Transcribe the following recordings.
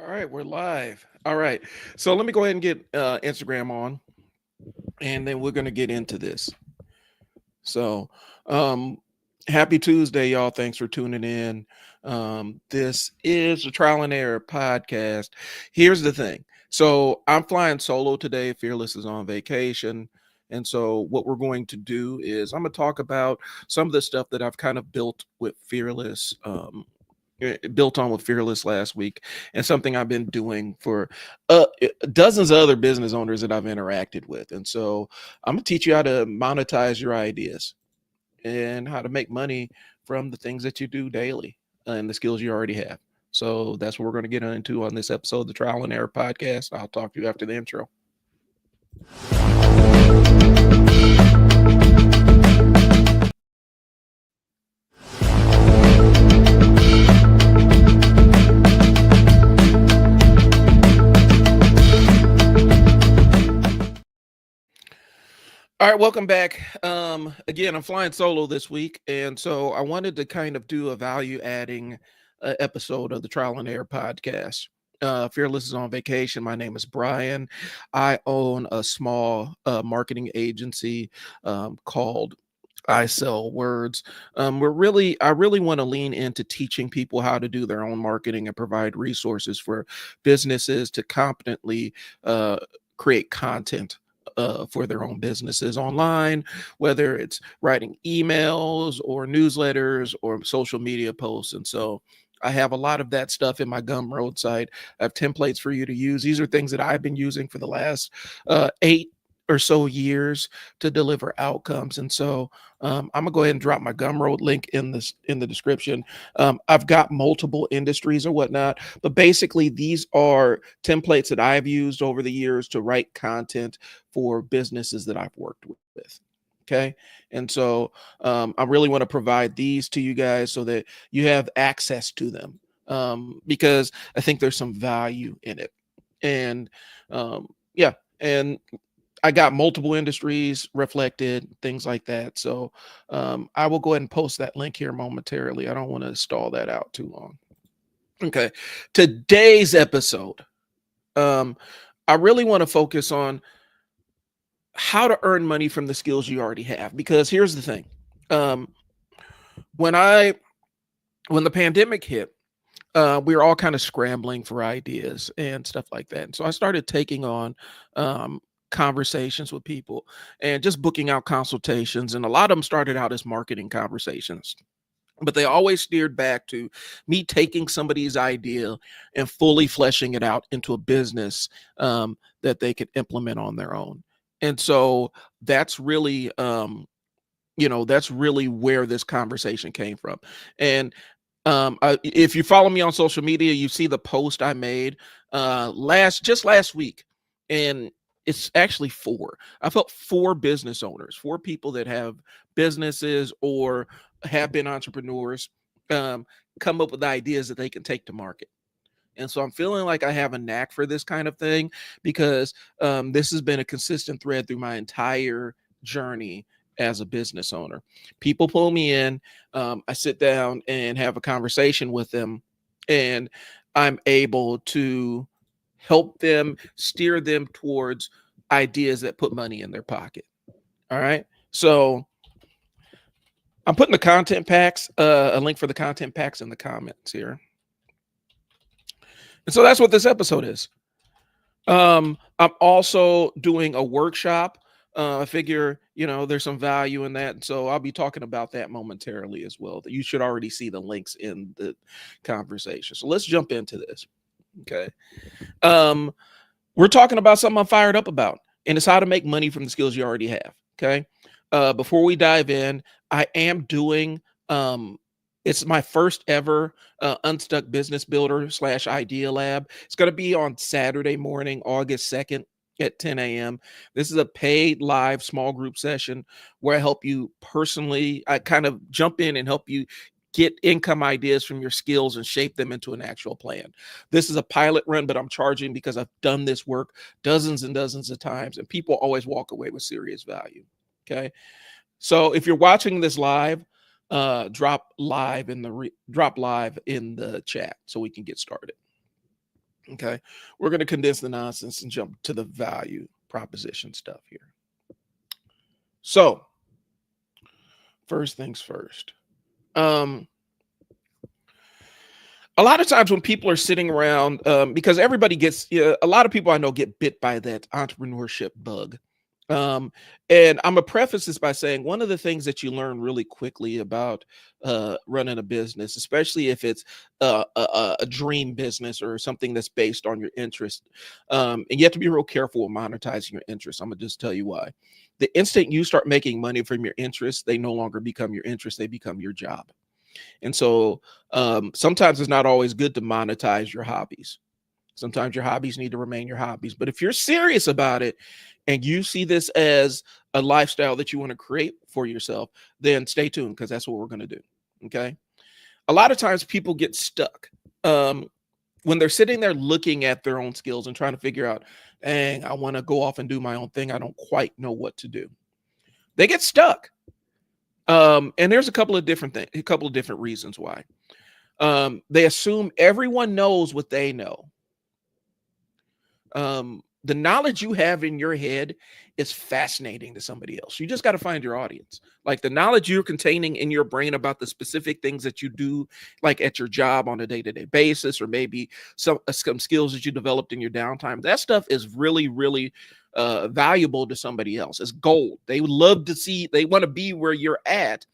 All right, we're live. All right. So let me go ahead and get Instagram on, and then we're going to get into this. So, um, happy Tuesday, y'all. Thanks for tuning in. This is the Trial and Error podcast. Here's the thing. So, I'm flying solo today. Fearless is on vacation. And so, what we're going to do is I'm going to talk about some of the stuff that I've kind of built with Fearless. Built on with Fearless last week, and something I've been doing for dozens of other business owners that I've interacted with. And so I'm gonna teach you how to monetize your ideas and how to make money from the things that you do daily and the skills you already have. So that's what we're going to get into on this episode of the Trial and Error podcast. I'll talk to you after the intro. All right, welcome back. Again, I'm flying solo this week, and so I wanted to kind of do a value adding episode of the Trial and Error podcast. Fearless is on vacation. My name is Bryon. I own a small marketing agency called I Sell Words. I really want to lean into teaching people how to do their own marketing and provide resources for businesses to competently create content for their own businesses online, whether it's writing emails or newsletters or social media posts. And so I have a lot of that stuff in my Gumroad site. I have templates for you to use. These are things that I've been using for the last 8 or so years to deliver outcomes. And so I'm gonna go ahead and drop my Gumroad link in the description. I've got multiple industries or whatnot, but basically these are templates that I've used over the years to write content for businesses that I've worked with. Okay. And so I really want to provide these to you guys so that you have access to them, because I think there's some value in it. And yeah, and I got multiple industries reflected, things like that. So I will go ahead and post that link here momentarily. I don't want to stall that out too long. Okay. Today's episode, um, I really want to focus on how to earn money from the skills you already have. Because here's the thing. Um, when I when the pandemic hit, we were all kind of scrambling for ideas and stuff like that. And so I started taking on conversations with people and just booking out consultations. And a lot of them started out as marketing conversations, but they always steered back to me taking somebody's idea and fully fleshing it out into a business that they could implement on their own. And so that's really, that's really where this conversation came from. And if you follow me on social media, you see the post I made last week, and it's actually four. I felt four business owners, four people that have businesses or have been entrepreneurs, um, come up with ideas that they can take to market. And so I'm feeling like I have a knack for this kind of thing because this has been a consistent thread through my entire journey as a business owner. People pull me in, I sit down and have a conversation with them, and I'm able to help them steer them towards ideas that put money in their pocket. All right. So I'm putting the content packs, a link for the content packs in the comments here. And so that's what this episode is. I'm also doing a workshop. I figure, there's some value in that. So I'll be talking about that momentarily as well. You should already see the links in the conversation. So let's jump into this. Okay. Um, we're talking about something I'm fired up about, and it's how to make money from the skills you already have. Okay. Before we dive in, I am doing it's my first ever Unstuck Business Builder / Idea Lab. It's going to be on Saturday morning, August 2nd at 10 a.m. This is a paid live small group session where I help you personally. I kind of jump in and help you get income ideas from your skills and shape them into an actual plan. This is a pilot run, but I'm charging because I've done this work dozens and dozens of times, and people always walk away with serious value. Okay. So if you're watching this live, drop live in the chat so we can get started. Okay. We're going to condense the nonsense and jump to the value proposition stuff here. So, first things first. Um, a lot of times when people are sitting around, because everybody gets, a lot of people I know get bit by that entrepreneurship bug. Um, and I'm gonna preface this by saying one of the things that you learn really quickly about running a business, especially if it's a dream business or something that's based on your interest, and you have to be real careful with monetizing your interest. I'm gonna just tell you why. The instant you start making money from your interest, they no longer become your interest; they become your job. And so sometimes it's not always good to monetize your hobbies. Sometimes your hobbies need to remain your hobbies. But if you're serious about it and you see this as a lifestyle that you want to create for yourself, then stay tuned because that's what we're going to do. Okay. A lot of times people get stuck when they're sitting there looking at their own skills and trying to figure out, dang, I want to go off and do my own thing. I don't quite know what to do. They get stuck. And there's a couple of different things, a couple of different reasons why. They assume everyone knows what they know. The knowledge you have in your head is fascinating to somebody else. You just got to find your audience. Like the knowledge you're containing in your brain about the specific things that you do, like at your job on a day-to-day basis, or maybe some skills that you developed in your downtime. That stuff is really, really valuable to somebody else. It's gold. They would love to see, they want to be where you're at,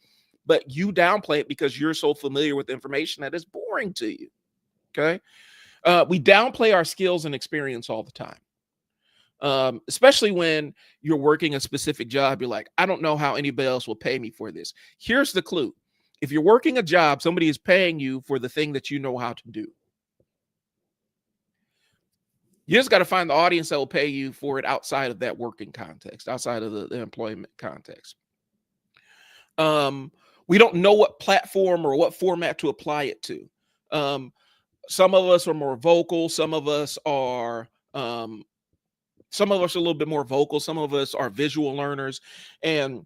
but you downplay it because you're so familiar with information that it's boring to you. Okay. We downplay our skills and experience all the time. Especially when you're working a specific job, you're like, I don't know how anybody else will pay me for this. Here's the clue. If you're working a job, somebody is paying you for the thing that you know how to do. You just got to find the audience that will pay you for it outside of that working context, outside of the employment context. We don't know what platform or what format to apply it to. Some of us are more vocal. Some of us are a little bit more vocal. Some of us are visual learners, and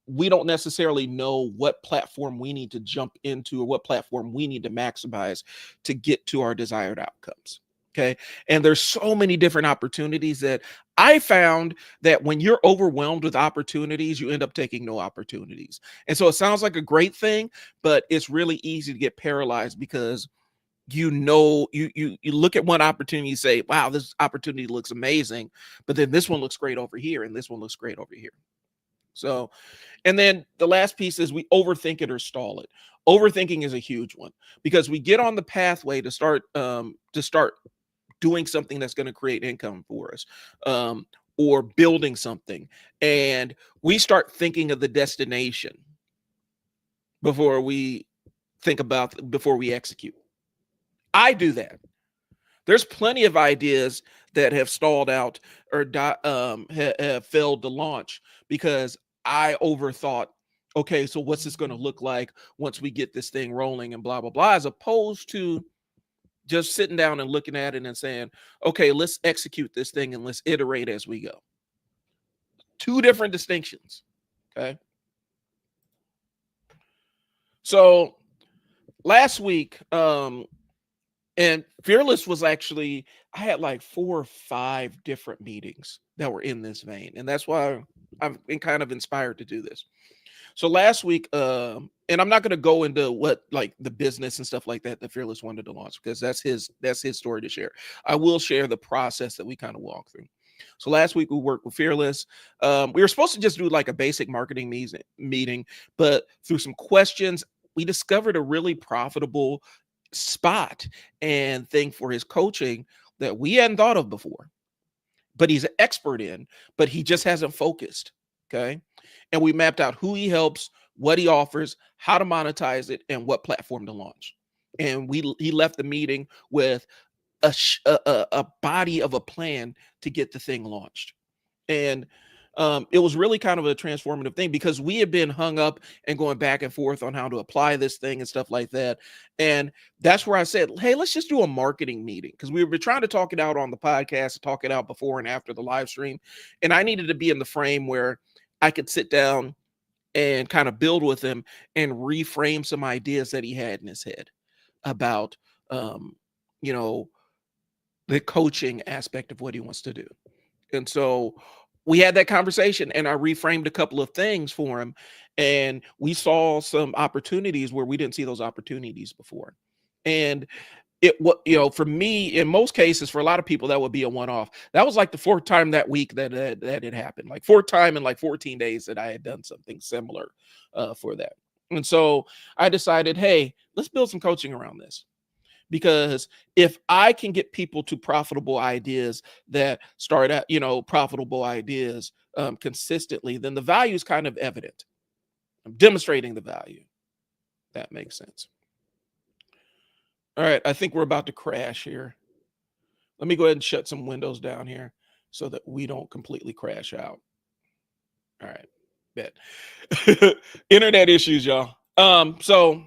we don't necessarily know what platform we need to jump into or what platform we need to maximize to get to our desired outcomes. Okay. And there's so many different opportunities that I found that when you're overwhelmed with opportunities, you end up taking no opportunities. And so it sounds like a great thing, but it's really easy to get paralyzed because you look at one opportunity, you say, wow, this opportunity looks amazing, but then this one looks great over here and this one looks great over here. So, and then the last piece is we overthink it or stall it. Overthinking is a huge one because we get on the pathway to start doing something that's going to create income for us, or building something, and we start thinking of the destination before we before we execute. I do that. There's plenty of ideas that have stalled out or have failed to launch because I overthought, okay, so what's this going to look like once we get this thing rolling and blah, blah, blah, as opposed to just sitting down and looking at it and saying, okay, let's execute this thing and let's iterate as we go. Two different distinctions. Okay. So last week, and Fearless was actually, I had like 4 or 5 different meetings that were in this vein. And that's why I've been kind of inspired to do this. So last week, and I'm not going to go into what like the business and stuff like that that Fearless wanted to launch because that's his story to share. I will share the process that we kind of walk through. So last week we worked with Fearless. We were supposed to just do like a basic marketing meeting, but through some questions, we discovered a really profitable spot and thing for his coaching that we hadn't thought of before, but he's an expert in, but he just hasn't focused. Okay. And we mapped out who he helps, what he offers, how to monetize it, and what platform to launch. And he left the meeting with a body of a plan to get the thing launched. And it was really kind of a transformative thing because we had been hung up and going back and forth on how to apply this thing and stuff like that. And that's where I said, hey, let's just do a marketing meeting because we were trying to talk it out on the podcast, talk it out before and after the live stream. And I needed to be in the frame where I could sit down and kind of build with him and reframe some ideas that he had in his head about, you know, the coaching aspect of what he wants to do. And so we had that conversation and I reframed a couple of things for him. And we saw some opportunities where we didn't see those opportunities before. And what, for me, in most cases, for a lot of people, that would be a one-off. That was like the fourth time that week that it happened, like fourth time in like 14 days that I had done something similar for that. And so I decided, hey, let's build some coaching around this. Because if I can get people to profitable ideas that start at, profitable ideas consistently, then the value is kind of evident. I'm demonstrating the value. That makes sense. All right, I think we're about to crash here. Let me go ahead and shut some windows down here so that we don't completely crash out. All right, bet. Internet issues, y'all. So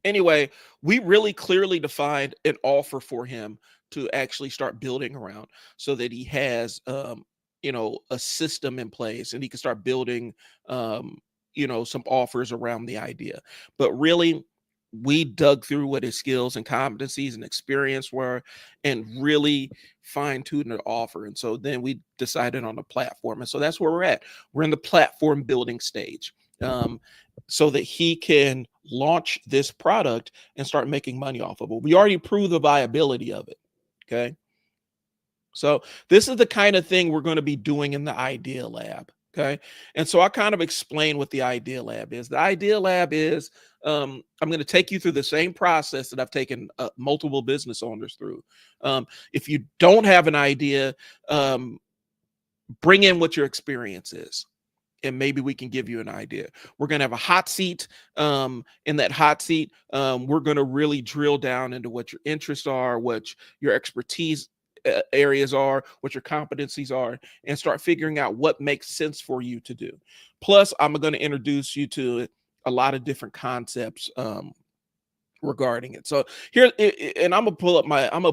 anyway, we really clearly defined an offer for him to actually start building around so that he has a system in place and he can start building some offers around the idea. But really, we dug through what his skills and competencies and experience were and really fine-tuned the offer. And so then we decided on a platform. And so that's where we're at. We're in the platform building stage. So that he can launch this product and start making money off of it. We already proved the viability of it. Okay. So this is the kind of thing we're going to be doing in the Idea Lab. Okay. And so I kind of explain what the Idea Lab is. The Idea Lab is I'm going to take you through the same process that I've taken multiple business owners through. If you don't have an idea, bring in what your experience is. And maybe we can give you an idea. We're going to have a hot seat. In that hot seat, we're going to really drill down into what your interests are, what your expertise areas are, what your competencies are, and start figuring out what makes sense for you to do. Plus, I'm going to introduce you to a lot of different concepts regarding it. So here, and I'm gonna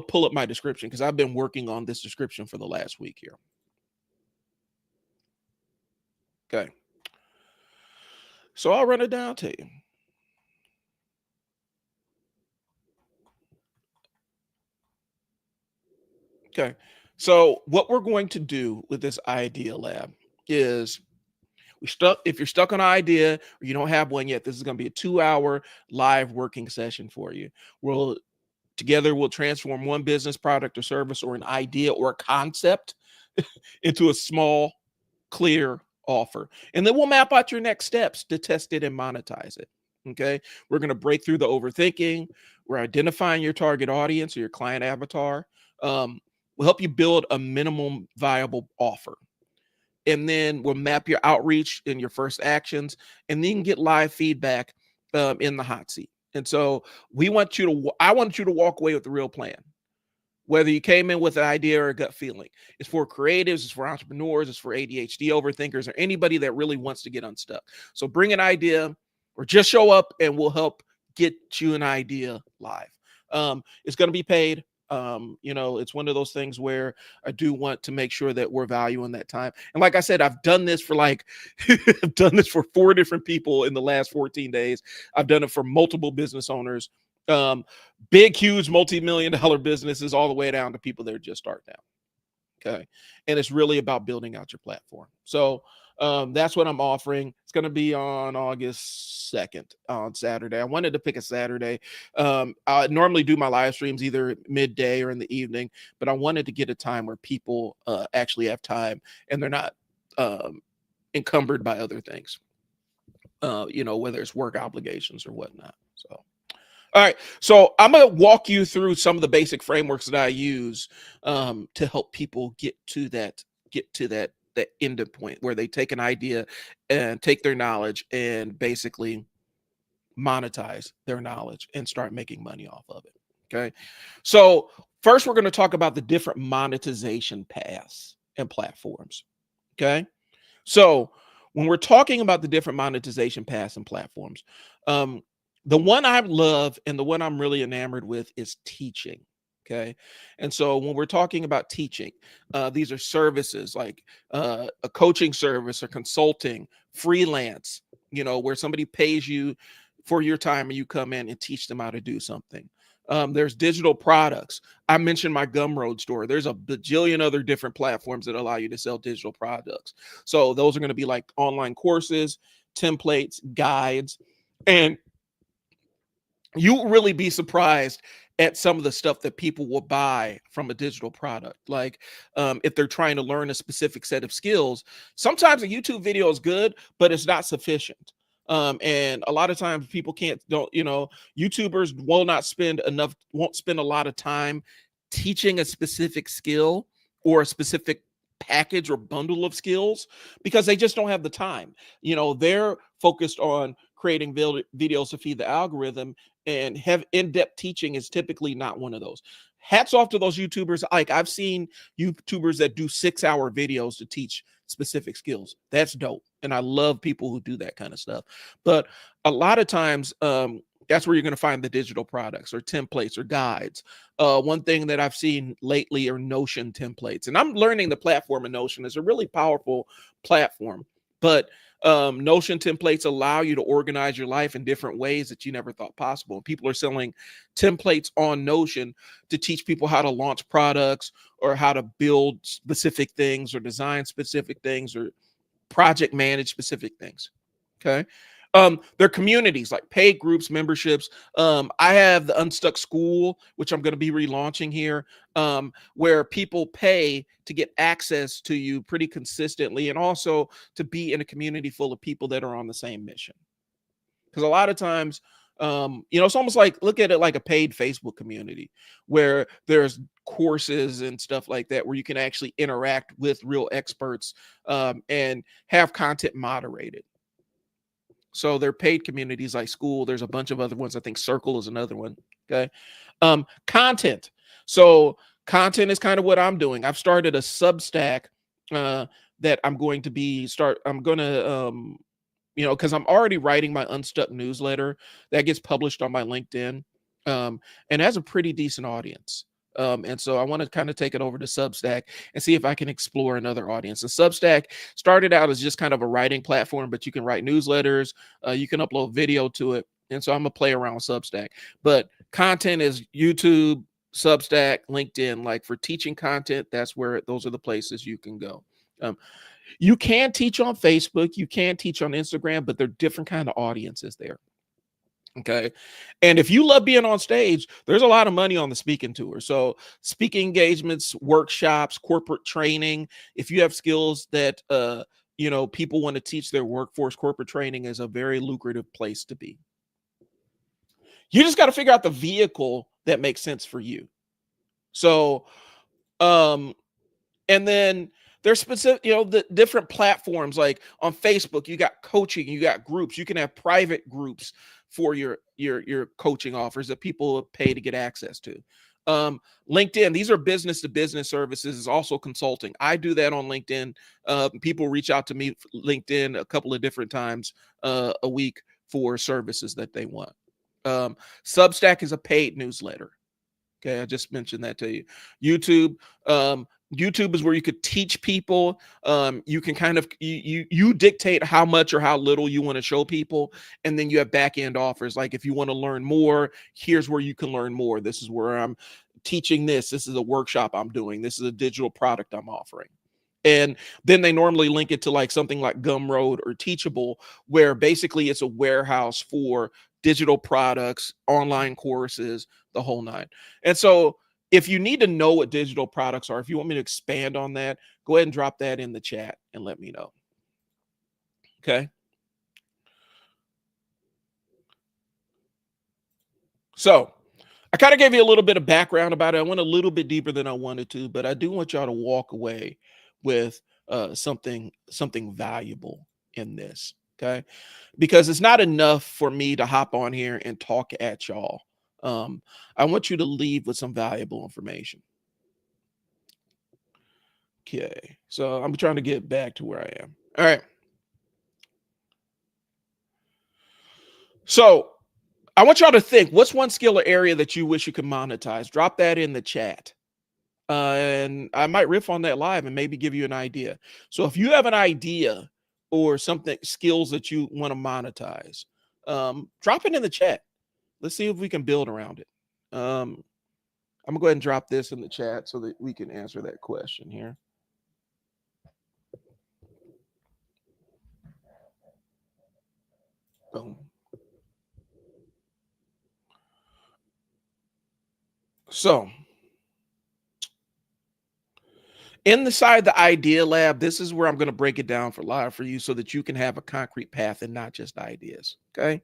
pull up my description because I've been working on this description for the last week here. Okay. So I'll run it down to you. Okay. So what we're going to do with this Idea Lab is if you're stuck on an idea or you don't have one yet, this is going to be a 2-hour live working session for you. We'll transform one business, product or service or an idea or a concept into a small, clear offer. And then we'll map out your next steps to test it and monetize it. Okay. We're going to break through the overthinking. We're identifying your target audience or your client avatar. We'll help you build a minimum viable offer. And then we'll map your outreach and your first actions, and then you can get live feedback in the hot seat. And so I want you to walk away with a real plan. Whether you came in with an idea or a gut feeling, it's for creatives, it's for entrepreneurs, it's for ADHD overthinkers, or anybody that really wants to get unstuck. So bring an idea or just show up and we'll help get you an idea live. It's going to be paid. It's one of those things where I do want to make sure that we're valuing that time. And like I said, I've done this for I've done this for 4 different people in the last 14 days. I've done it for multiple business owners. Big, huge, multi-million-dollar businesses all the way down to people that are just starting out. Okay. And it's really about building out your platform. So that's what I'm offering. It's going to be on August 2nd on Saturday. I wanted to pick a Saturday. I normally do my live streams either midday or in the evening, but I wanted to get a time where people actually have time and they're not encumbered by other things, whether it's work obligations or whatnot. So. All right, so I'm going to walk you through some of the basic frameworks that I use to help people get to that end point where they take an idea and take their knowledge and basically monetize their knowledge and start making money off of it. Okay, so first we're going to talk about the different monetization paths and platforms. Okay, so when we're talking about the different monetization paths and platforms, the one I love and the one I'm really enamored with is teaching. Okay. And so when we're talking about teaching, these are services like a coaching service or consulting, freelance, where somebody pays you for your time and you come in and teach them how to do something. There's digital products. I mentioned my Gumroad store. There's a bajillion other different platforms that allow you to sell digital products. So those are going to be like online courses, templates, guides, and you'll really be surprised at some of the stuff that people will buy from a digital product. Like if they're trying to learn a specific set of skills, sometimes a YouTube video is good, but it's not sufficient. And a lot of times people don't, YouTubers will not spend enough, won't spend a lot of time teaching a specific skill or a specific package or bundle of skills because they just don't have the time. They're focused on creating videos to feed the algorithm, and have in-depth teaching is typically not one of those. Hats off to those YouTubers. Like I've seen YouTubers that do 6-hour videos to teach specific skills. That's dope. And I love people who do that kind of stuff. But a lot of times, that's where you're going to find the digital products or templates or guides. One thing that I've seen lately are Notion templates. And I'm learning the platform of Notion is a really powerful platform. But Notion templates allow you to organize your life in different ways that you never thought possible. People are selling templates on Notion to teach people how to launch products or how to build specific things or design specific things or project manage specific things. Okay. There are communities like paid groups, memberships. I have the Unstuck School, which I'm going to be relaunching here, where people pay to get access to you pretty consistently and also to be in a community full of people that are on the same mission. Because a lot of times, it's almost like, look at it like a paid Facebook community where there's courses and stuff like that where you can actually interact with real experts and have content moderated. So they're paid communities like School. There's a bunch of other ones. I think Circle is another one. Okay. Content. So content is kind of what I'm doing. I've started a Substack that I'm going to because I'm already writing my Unstuck newsletter that gets published on my LinkedIn and has a pretty decent audience. And so I want to kind of take it over to Substack and see if I can explore another audience. And Substack started out as just kind of a writing platform, but you can write newsletters, you can upload video to it. And so I'm gonna play around with Substack. But content is YouTube, Substack, LinkedIn. Like for teaching content, those are the places you can go. You can teach on Facebook, you can teach on Instagram, but they're different kind of audiences there. Okay. And if you love being on stage, there's a lot of money on the speaking tour. So speaking engagements, workshops, corporate training, if you have skills that, people want to teach their workforce, corporate training is a very lucrative place to be. You just got to figure out the vehicle that makes sense for you. So, and then there's specific, the different platforms like on Facebook, you got coaching, you got groups, you can have private groups for your coaching offers that people pay to get access to. LinkedIn, these are business to business services, is also consulting. I do that on LinkedIn. People reach out to me LinkedIn a couple of different times a week for services that they want. Substack is a paid newsletter. Okay, I just mentioned that to you. YouTube is where you could teach people. You can kind of you dictate how much or how little you want to show people, and then you have back end offers. Like if you want to learn more, here's where you can learn more. This is where I'm teaching this. This is a workshop I'm doing. This is a digital product I'm offering. And then they normally link it to like something like Gumroad or Teachable, where basically it's a warehouse for digital products, online courses, the whole nine. And so if you need to know what digital products are, if you want me to expand on that, go ahead and drop that in the chat and let me know. Okay. So I kind of gave you a little bit of background about it. I went a little bit deeper than I wanted to, but I do want y'all to walk away with something valuable in this. Okay. Because it's not enough for me to hop on here and talk at y'all. I want you to leave with some valuable information. Okay, so I'm trying to get back to where I am. All right. So I want y'all to think, what's one skill or area that you wish you could monetize? Drop that in the chat. And I might riff on that live and maybe give you an idea. So if you have an idea or something, skills that you want to monetize, drop it in the chat. Let's see if we can build around it. I'm gonna go ahead and drop this in the chat so that we can answer that question here. Boom. So inside the idea lab, this is where I'm going to break it down for live for you so that you can have a concrete path and not just ideas. Okay.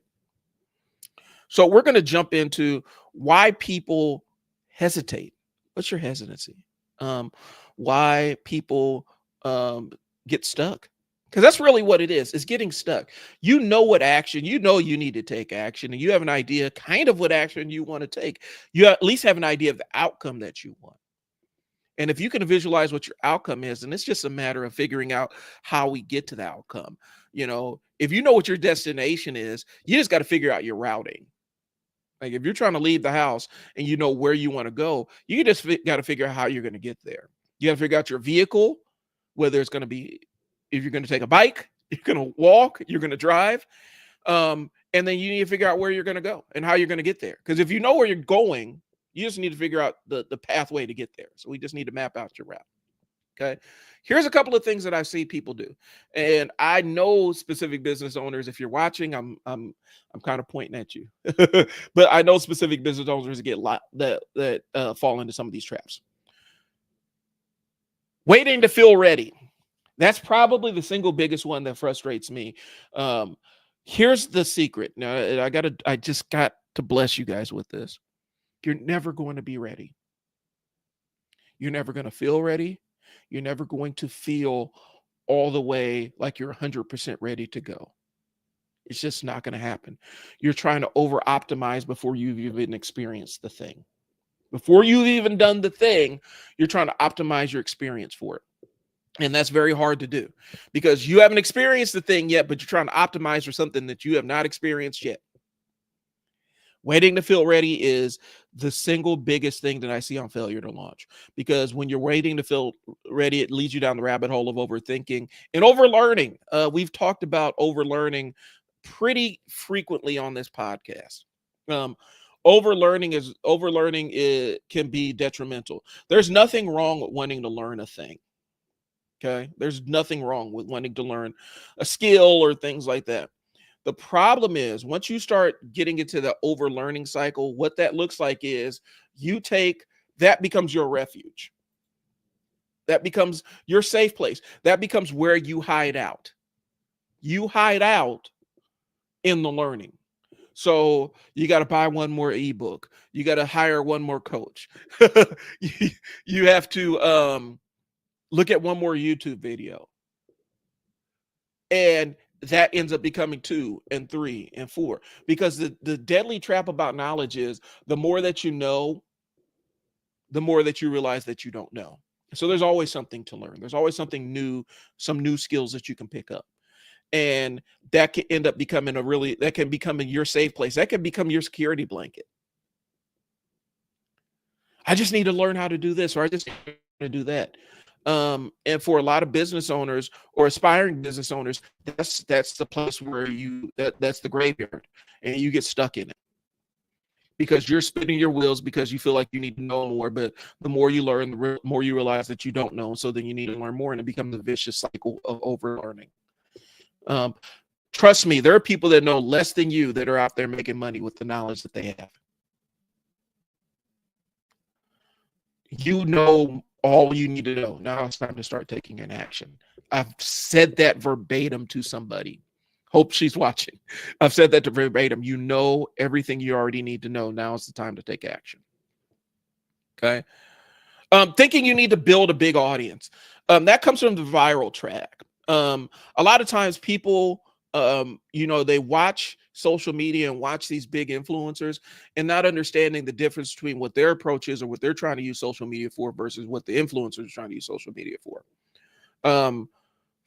So we're going to jump into why people hesitate. What's your hesitancy? Why people get stuck? Because that's really what it is. It's getting stuck. You know what action, you know you need to take action, and you have an idea kind of what action you want to take. You at least have an idea of the outcome that you want. And if you can visualize what your outcome is, and it's just a matter of figuring out how we get to the outcome. You know, if you know what your destination is, you just got to figure out your routing. Like if you're trying to leave the house and you know where you want to go, you just got to figure out how you're going to get there. You got to figure out your vehicle, whether it's going to be, if you're going to take a bike, you're going to walk, you're going to drive. And then you need to figure out where you're going to go and how you're going to get there. Because if you know where you're going, you just need to figure out the pathway to get there. So we just need to map out your route. Okay. Here's a couple of things that I see people do. And I know specific business owners, if you're watching, I'm kind of pointing at you. But I know specific business owners get that fall into some of these traps. Waiting to feel ready. That's probably the single biggest one that frustrates me. Here's the secret. Now I just got to bless you guys with this. You're never going to be ready. You're never going to feel ready. You're never going to feel all the way like you're 100% ready to go. It's just not going to happen. You're trying to over optimize before you've even experienced the thing. Before you've even done the thing, you're trying to optimize your experience for it. And that's very hard to do because you haven't experienced the thing yet, but you're trying to optimize for something that you have not experienced yet. Waiting to feel ready is the single biggest thing that I see on failure to launch, because when you're waiting to feel ready, it leads you down the rabbit hole of overthinking and overlearning. We've talked about overlearning pretty frequently on this podcast. Overlearning can be detrimental. There's nothing wrong with wanting to learn a thing. Okay. There's nothing wrong with wanting to learn a skill or things like that. The problem is once you start getting into the overlearning cycle, what that looks like is that becomes your refuge. That becomes your safe place. That becomes where you hide out. You hide out in the learning. So you got to buy one more ebook. You got to hire one more coach. you have to look at one more YouTube video. And that ends up becoming 2 and 3 and 4, because the deadly trap about knowledge is the more that you know, the more that you realize that you don't know. So there's always something to learn. There's always something new, some new skills that you can pick up. And that can end up becoming that can become your safe place. That can become your security blanket. I just need to learn how to do this, or I just need to do that. And for a lot of business owners or aspiring business owners, that's the place where that's the graveyard, and you get stuck in it because you're spinning your wheels because you feel like you need to know more. But the more you learn, the more you realize that you don't know. So then you need to learn more, and it becomes a vicious cycle of overlearning. Trust me, there are people that know less than you that are out there making money with the knowledge that they have. You know all you need to know. Now it's time to start taking an action. I've said that verbatim to somebody. Hope she's watching. I've said that to verbatim. You know everything you already need to know. Now is the time to take action. Okay. Thinking you need to build a big audience. That comes from the viral track. A lot of times people, they watch social media and watch these big influencers and not understanding the difference between what their approach is or what they're trying to use social media for versus what the influencers are trying to use social media for.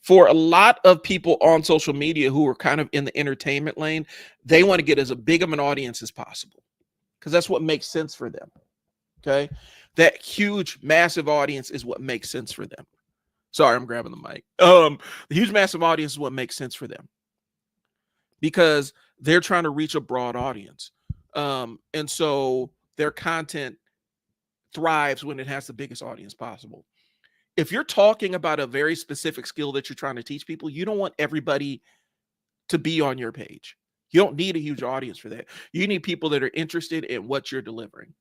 For a lot of people on social media who are kind of in the entertainment lane, they want to get as big of an audience as possible because that's what makes sense for them. Okay. That huge, massive audience is what makes sense for them. Sorry, I'm grabbing the mic. The huge, massive audience is what makes sense for them because they're trying to reach a broad audience. And so their content thrives when it has the biggest audience possible. If you're talking about a very specific skill that you're trying to teach people, you don't want everybody to be on your page. You don't need a huge audience for that. You need people that are interested in what you're delivering.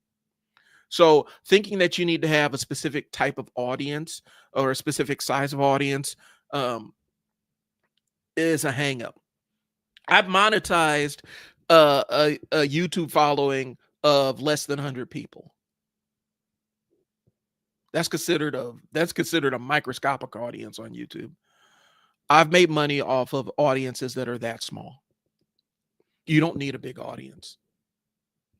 So thinking that you need to have a specific type of audience or a specific size of audience is a hang up. I've monetized a YouTube following of less than 100 people. That's considered a microscopic audience on YouTube. I've made money off of audiences that are that small. You don't need a big audience.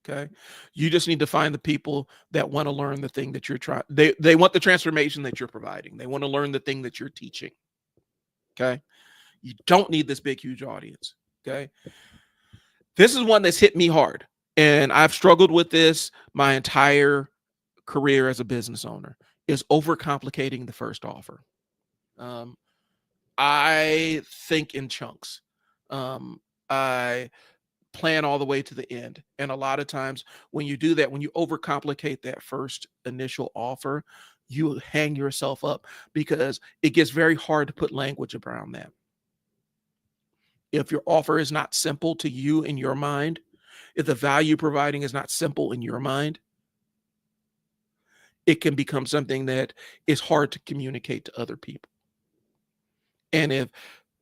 Okay. You just need to find the people that want to learn the thing that you're trying. They want the transformation that you're providing. They want to learn the thing that you're teaching. Okay. You don't need this big, huge audience. Okay. This is one that's hit me hard. And I've struggled with this my entire career as a business owner, is overcomplicating the first offer. I think in chunks. I plan all the way to the end. And a lot of times when you do that, when you overcomplicate that first initial offer, you hang yourself up because it gets very hard to put language around that. If your offer is not simple to you in your mind, if the value providing is not simple in your mind, it can become something that is hard to communicate to other people. And if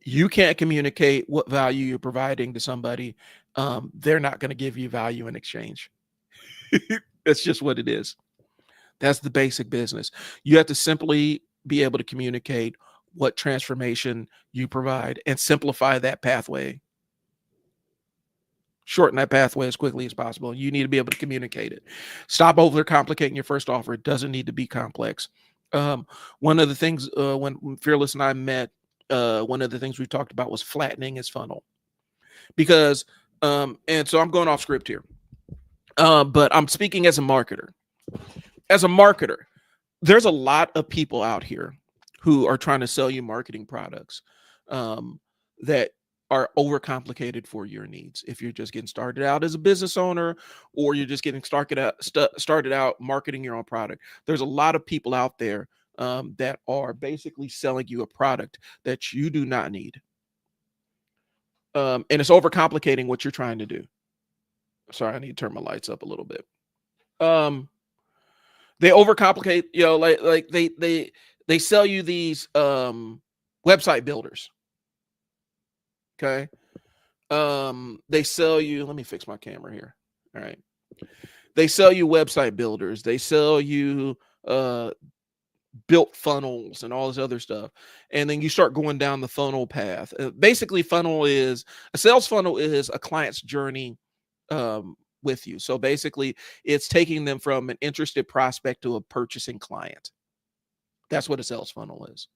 you can't communicate what value you're providing to somebody, they're not going to give you value in exchange. That's just what it is. That's the basic business. You have to simply be able to communicate what transformation you provide and simplify that pathway. Shorten that pathway as quickly as possible. You need to be able to communicate it. Stop overcomplicating your first offer. It doesn't need to be complex. One of the things when Fearless and I met, one of the things we talked about was flattening his funnel. Because, and so I'm going off script here, but I'm speaking as a marketer. As a marketer, there's a lot of people out here who are trying to sell you marketing products that are overcomplicated for your needs. If you're just getting started out as a business owner, or you're just getting started out marketing your own product, there's a lot of people out there that are basically selling you a product that you do not need. And it's overcomplicating what you're trying to do. Sorry, I need to turn my lights up a little bit. They overcomplicate, like they sell you these website builders. Okay. They sell you, let me fix my camera here. All right. They sell you website builders. They sell you built funnels and all this other stuff. And then you start going down the funnel path. Basically, a sales funnel is a client's journey with you. So basically, it's taking them from an interested prospect to a purchasing client. That's what a sales funnel is.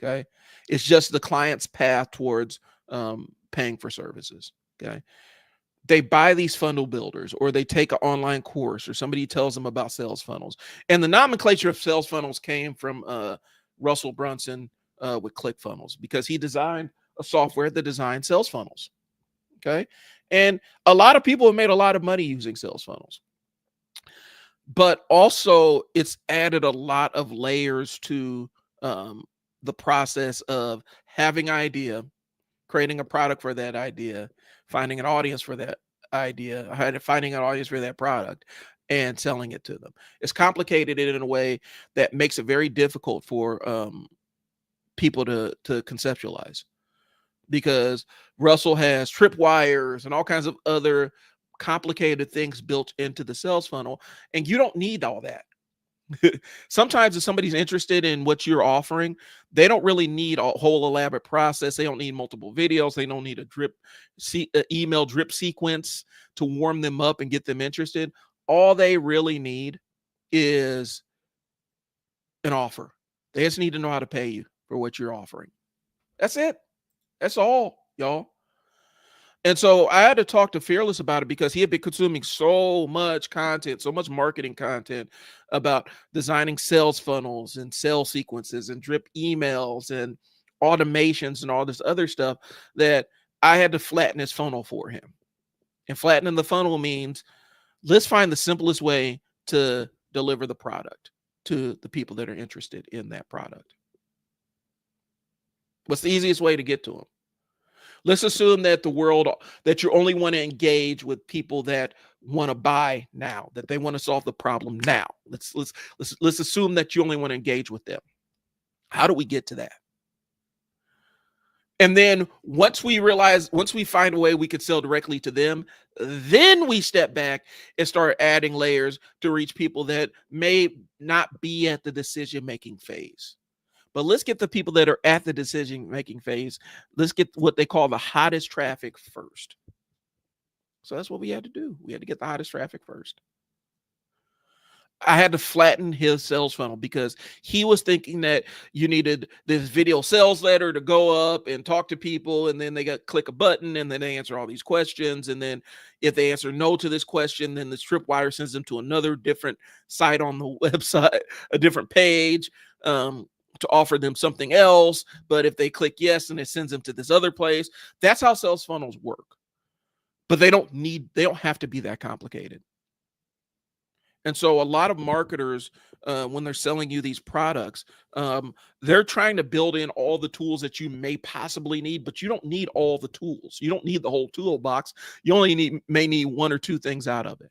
Okay. It's just the client's path towards paying for services. Okay. They buy these funnel builders, or they take an online course, or somebody tells them about sales funnels. And the nomenclature of sales funnels came from Russell Brunson with ClickFunnels, because he designed a software that designed sales funnels. Okay. And a lot of people have made a lot of money using sales funnels. But also it's added a lot of layers to the process of having an idea, creating a product for that idea, finding an audience for that idea, finding an audience for that product, and selling it to them. It's complicated in a way that makes it very difficult for people to conceptualize, because Russell has tripwires and all kinds of other complicated things built into the sales funnel, and you don't need all that. Sometimes if somebody's interested in what you're offering, they don't really need a whole elaborate process. They don't need multiple videos. They don't need a email drip sequence to warm them up and get them interested. All they really need is an offer. They just need to know how to pay you for what you're offering. That's it. That's all, y'all. And so I had to talk to Fearless about it, because he had been consuming so much content, so much marketing content about designing sales funnels and sales sequences and drip emails and automations and all this other stuff, that I had to flatten his funnel for him. And flattening the funnel means Let's find the simplest way to deliver the product to the people that are interested in that product. What's the easiest way to get to them? Let's assume that that you only want to engage with people that want to buy now, that they want to solve the problem now. Let's assume that you only want to engage with them. How do we get to that? And then once we find a way we could sell directly to them, then we step back and start adding layers to reach people that may not be at the decision-making phase. But let's get the people that are at the decision-making phase. Let's get what they call the hottest traffic first. So that's what we had to do. We had to get the hottest traffic first. I had to flatten his sales funnel because he was thinking that you needed this video sales letter to go up and talk to people, and then they got click a button and then they answer all these questions. And then if they answer no to this question, then the tripwire sends them to another different site on the website, a different page, to offer them something else. But if they click yes, and it sends them to this other place. That's how sales funnels work. But they don't have to be that complicated. And so a lot of marketers, when they're selling you these products, they're trying to build in all the tools that you may possibly need, but you don't need all the tools. You don't need the whole toolbox. You only may need one or two things out of it.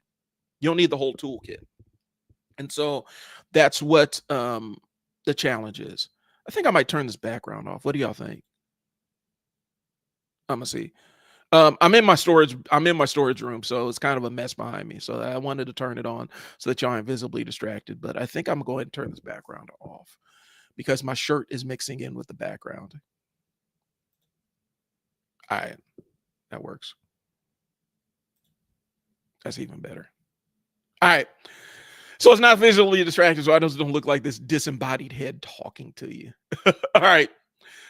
You don't need the whole toolkit. And so that's what the challenge is. I think I might turn this background off. What do y'all think? I'm gonna see. I'm in my storage room, so it's kind of a mess behind me. So I wanted to turn it on so that y'all aren't visibly distracted. But I think I'm going to turn this background off because my shirt is mixing in with the background. All right, that works. That's even better. All right. So it's not visually distracted, so I just don't look like this disembodied head talking to you. All right.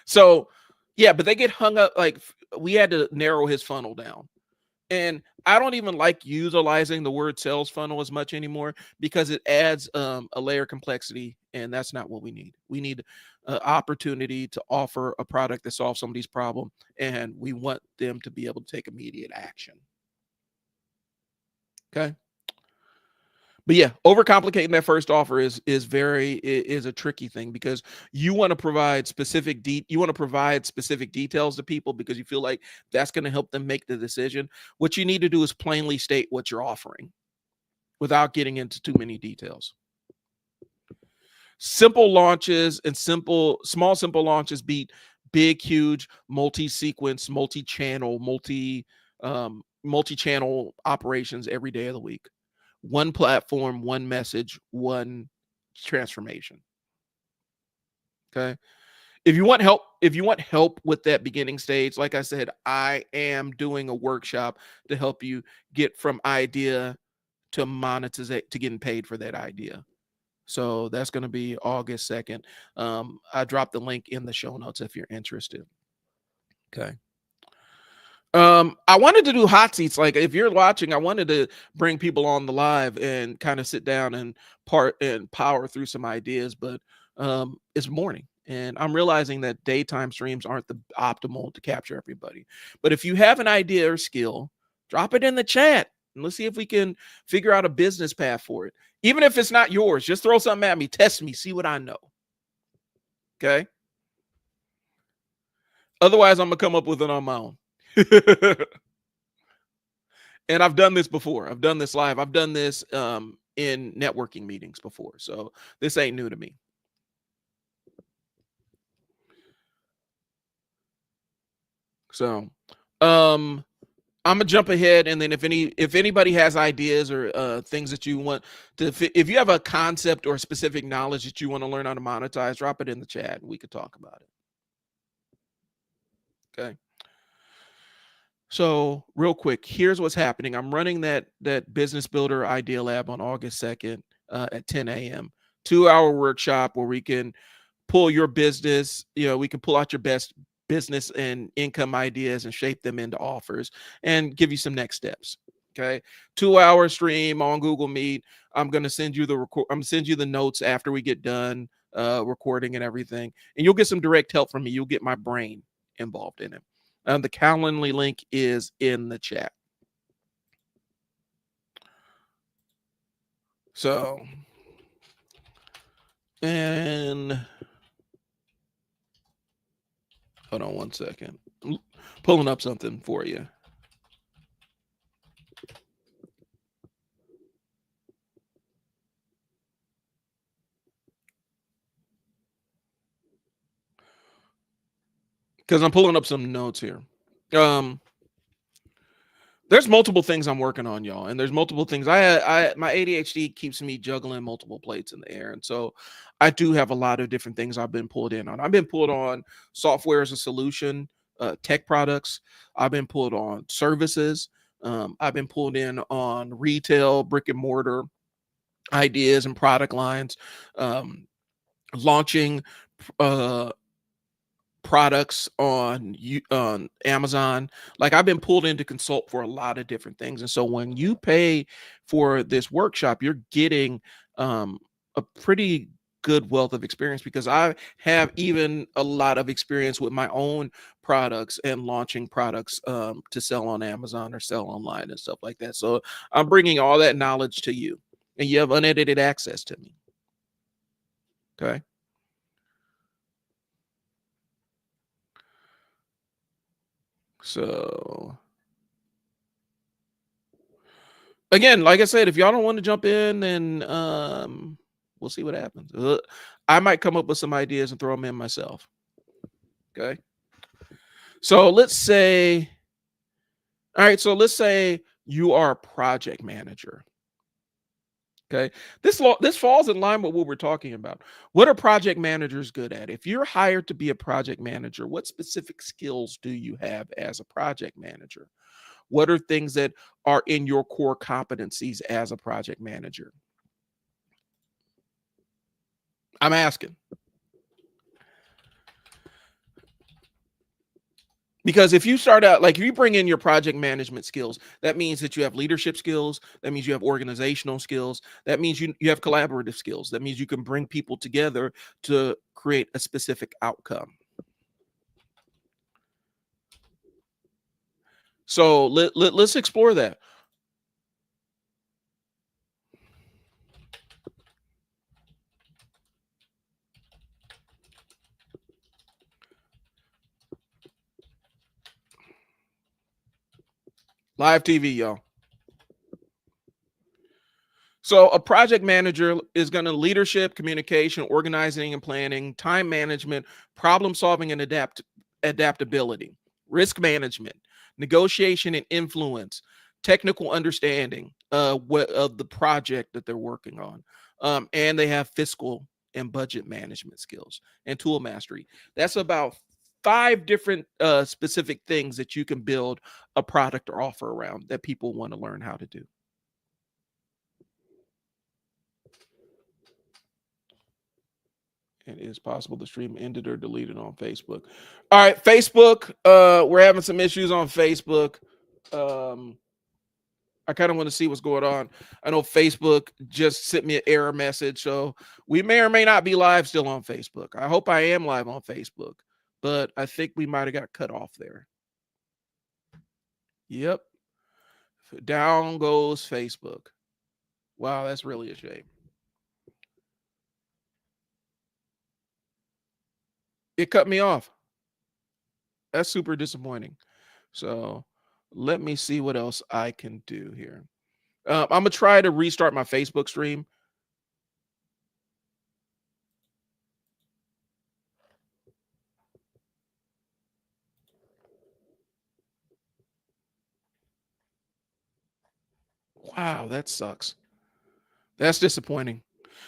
So yeah, but they get hung up. Like, we had to narrow his funnel down. And I don't even like utilizing the word sales funnel as much anymore because it adds a layer of complexity, and that's not what we need. We need an opportunity to offer a product that solves somebody's problem, and we want them to be able to take immediate action. Okay. But yeah, overcomplicating that first offer is a tricky thing because you want to provide specific details to people because you feel like that's going to help them make the decision. What you need to do is plainly state what you're offering without getting into too many details. Simple launches and simple launches beat big, huge, multi-sequence, multi-channel operations every day of the week. One platform, one message, one transformation. Okay. If you want help with that beginning stage, like I said, I am doing a workshop to help you get from idea to monetize, to getting paid for that idea. So that's going to be August 2nd. I dropped the link in the show notes if you're interested. Okay. I wanted to do hot seats. Like, if you're watching, I wanted to bring people on the live and kind of sit down and power through some ideas, but it's morning and I'm realizing that daytime streams aren't the optimal to capture everybody. But if you have an idea or skill, drop it in the chat and let's see if we can figure out a business path for it. Even if it's not yours, just throw something at me, test me, see what I know. Okay. Otherwise, I'm gonna come up with it on my own. And I've done this before. I've done this live. I've done this in networking meetings before. So this ain't new to me. So I'm gonna jump ahead, and then if anybody has ideas or things that you want to, if you have a concept or specific knowledge that you want to learn how to monetize, drop it in the chat and we could talk about it. Okay. So real quick, here's what's happening. I'm running that Business Builder Idea Lab on August 2nd at 10 a.m. 2-hour workshop where we can pull your business, we can pull out your best business and income ideas and shape them into offers and give you some next steps. Okay. 2-hour stream on Google Meet. I'm going to send you the notes after we get done recording and everything. And you'll get some direct help from me. You'll get my brain involved in it. The Calendly link is in the chat. So, and hold on one second. I'm pulling up something for you. Because I'm pulling up some notes here. Um, there's multiple things I'm working on, y'all, and there's multiple things. My ADHD keeps me juggling multiple plates in the air, and so I do have a lot of different things I've been pulled in on. I've been pulled on software as a solution, tech products. I've been pulled on services. I've been pulled in on retail, brick and mortar ideas and product lines, um, launching uh products on Amazon. Like, I've been pulled in to consult for a lot of different things. And so when you pay for this workshop, you're getting a pretty good wealth of experience, because I have even a lot of experience with my own products and launching products to sell on Amazon or sell online and stuff like that. So I'm bringing all that knowledge to you, and you have unedited access to me. Okay. So again, like I said, if y'all don't want to jump in, then we'll see what happens. I might come up with some ideas and throw them in myself. Okay. So let's say, all right, so let's say you are a project manager. Okay. This falls in line with what we're talking about. What are project managers good at? If you're hired to be a project manager, what specific skills do you have as a project manager? What are things that are in your core competencies as a project manager? I'm asking. Because if you start out, like, if you bring in your project management skills, that means that you have leadership skills. That means you have organizational skills. That means you have collaborative skills. That means you can bring people together to create a specific outcome. So let's explore that. Live TV, y'all. So a project manager is going to leadership, communication, organizing and planning, time management, problem solving and adaptability, risk management, negotiation and influence, technical understanding of the project that they're working on. And they have fiscal and budget management skills and tool mastery. That's about 5 different specific things that you can build a product or offer around that people want to learn how to do. It is possible the stream ended or deleted on Facebook. All right, Facebook. We're having some issues on Facebook. Um, I kind of want to see what's going on. I know Facebook just sent me an error message, so we may or may not be live still on Facebook. I hope I am live on Facebook, but I think we might have got cut off there. Yep. Down goes Facebook. Wow, that's really a shame. It cut me off. That's super disappointing. So let me see what else I can do here. I'm gonna try to restart my Facebook stream. Wow, that sucks. That's disappointing.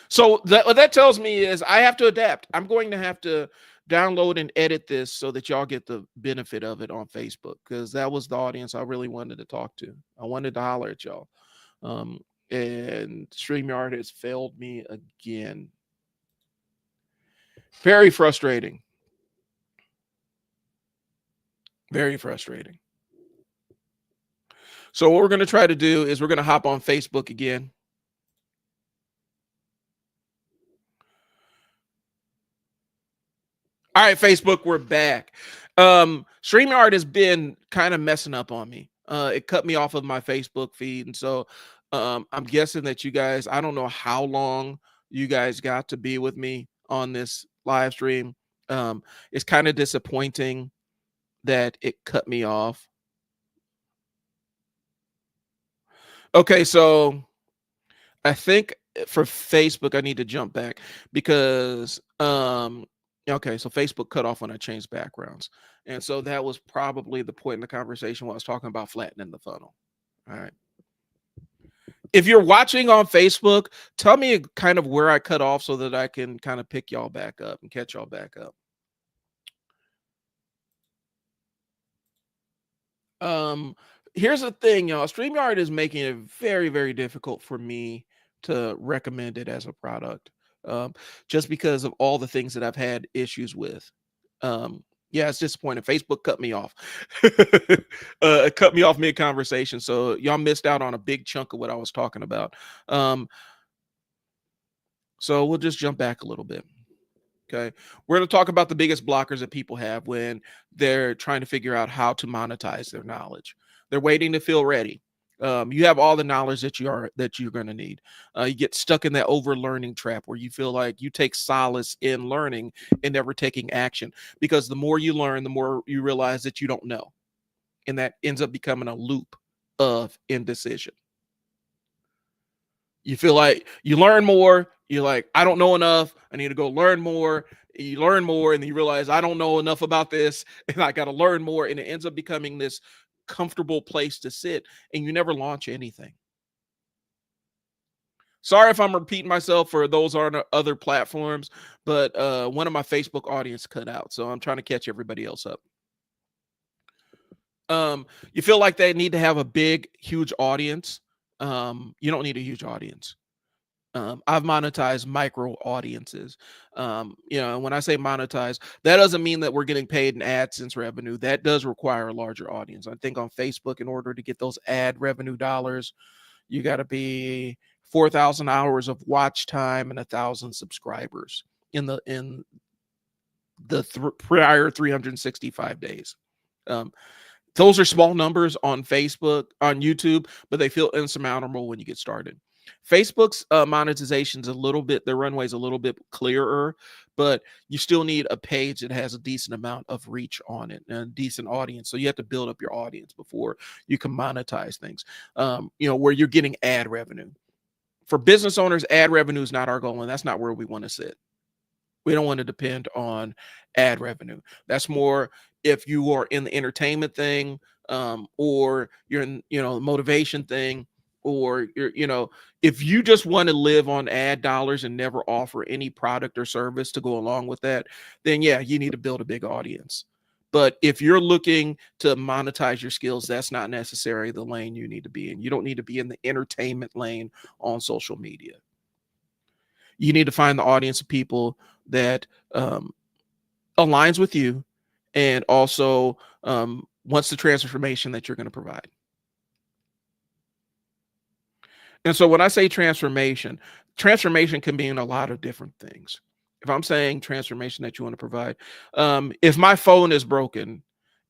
So what that tells me is I have to adapt. I'm going to have to download and edit this so that y'all get the benefit of it on Facebook, because that was the audience I really wanted to talk to. I wanted to holler at y'all. Um, and StreamYard has failed me again. Very frustrating. Very frustrating. So what we're going to try to do is we're going to hop on Facebook again. All right, Facebook, we're back. StreamYard has been kind of messing up on me. It cut me off of my Facebook feed, and so I'm guessing that you guys, I don't know how long you guys got to be with me on this live stream. It's kind of disappointing that it cut me off. Okay, so I think for Facebook, I need to jump back because okay, so Facebook cut off when I changed backgrounds. And so that was probably the point in the conversation when I was talking about flattening the funnel. All right. If you're watching on Facebook, tell me kind of where I cut off so that I can kind of pick y'all back up and catch y'all back up. Um, Here's the thing, y'all. StreamYard is making it very, very difficult for me to recommend it as a product. Um, just because of all the things that I've had issues with. Yeah, it's disappointing. Facebook cut me off. It cut me off mid-conversation. So y'all missed out on a big chunk of what I was talking about. Um, so we'll just jump back a little bit. Okay. We're going to talk about the biggest blockers that people have when they're trying to figure out how to monetize their knowledge. They're waiting to feel ready. You have all the knowledge that you're going to need. You get stuck in that over learning trap where you feel like you take solace in learning and never taking action, because the more you learn, the more you realize that you don't know, and that ends up becoming a loop of indecision. You feel like you learn more. You're like, I don't know enough. I need to go learn more. You learn more, and then you realize I don't know enough about this, and I got to learn more. And it ends up becoming this comfortable place to sit, and you never launch anything. Sorry if I'm repeating myself for those on other platforms, but one of my Facebook audience cut out, so I'm trying to catch everybody else up. You feel like they need to have a big, huge audience. You don't need a huge audience. I've monetized micro audiences. When I say monetize, that doesn't mean that we're getting paid in AdSense revenue. That does require a larger audience. I think on Facebook, in order to get those ad revenue dollars, you got to be 4,000 hours of watch time and 1,000 subscribers in the prior 365 days. Um, those are small numbers on Facebook, on YouTube, but they feel insurmountable when you get started. Facebook's monetization's a little bit, their runway's a little bit clearer, but you still need a page that has a decent amount of reach on it and a decent audience. So you have to build up your audience before you can monetize things, where you're getting ad revenue. For business owners, ad revenue is not our goal, and that's not where we want to sit. We don't want to depend on ad revenue. That's more if you are in the entertainment thing, or you're in, the motivation thing, or if you just want to live on ad dollars and never offer any product or service to go along with that, then yeah, you need to build a big audience. But if you're looking to monetize your skills, that's not necessarily the lane you need to be in. You don't need to be in the entertainment lane on social media. You need to find the audience of people that aligns with you, and also wants the transformation that you're going to provide. And so when I say transformation can mean a lot of different things. If I'm saying transformation that you want to provide, if my phone is broken